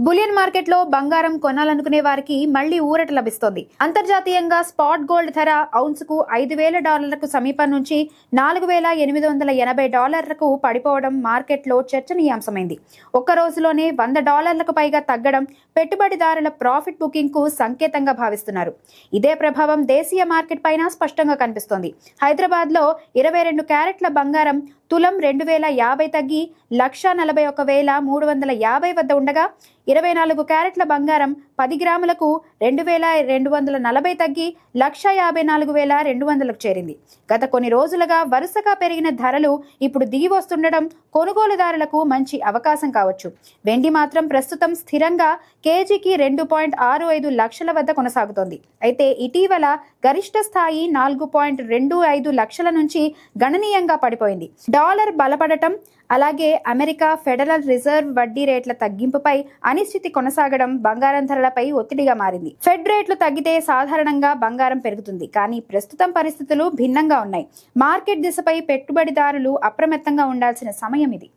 Bullion మార్కెట్లో బంగారం కొనాలనుకునే వారికి మళ్లీ ఊరట లభిస్తోంది. అంతర్జాతీయంగా స్పాట్ గోల్డ్ ధర ఔన్సుకు $5,000 సమీపం నుంచి $4,880 పడిపోవడం మార్కెట్లో చర్చనీయాంశమైంది. ఒక్క రోజులోనే $100 పైగా తగ్గడం పెట్టుబడిదారుల ప్రాఫిట్ బుకింగ్ కు సంకేతంగా భావిస్తున్నారు. ఇదే ప్రభావం దేశీయ మార్కెట్ పైన స్పష్టంగా కనిపిస్తోంది. హైదరాబాద్ లో 22 క్యారెట్ల బంగారం తులం 2,050 తగ్గి 141,350 వద్ద ఉండగా 24 క్యారెట్ల బంగారం 10 గ్రాములకు 2,240 తగ్గి 154,200లకు చేరింది. గత కొన్ని రోజులుగా వరుసగా పెరిగిన ధరలు ఇప్పుడు దిగి వస్తుండడం కొనుగోలుదారులకు మంచి అవకాశం కావచ్చు. వెండి మాత్రం ప్రస్తుతం స్థిరంగా కేజీకి 2.65 లక్షల వద్ద కొనసాగుతోంది. అయితే ఇటీవల గరిష్ట స్థాయి 4.25 లక్షల నుంచి గణనీయంగా పడిపోయింది. డాలర్ బలపడటం, అలాగే అమెరికా ఫెడరల్ రిజర్వ్ వడ్డీ రేట్ల తగ్గింపుపై అనిశ్చితి కొనసాగడం బంగారం ధరలపై ఒత్తిడిగా మారింది. ఫెడ్ రేట్లు తగ్గితే సాధారణంగా బంగారం పెరుగుతుంది, కానీ ప్రస్తుతం పరిస్థితులు భిన్నంగా ఉన్నాయి. మార్కెట్ దిశపై పెట్టుబడిదారులు అప్రమత్తంగా ఉండాల్సిన సమయం ఇది.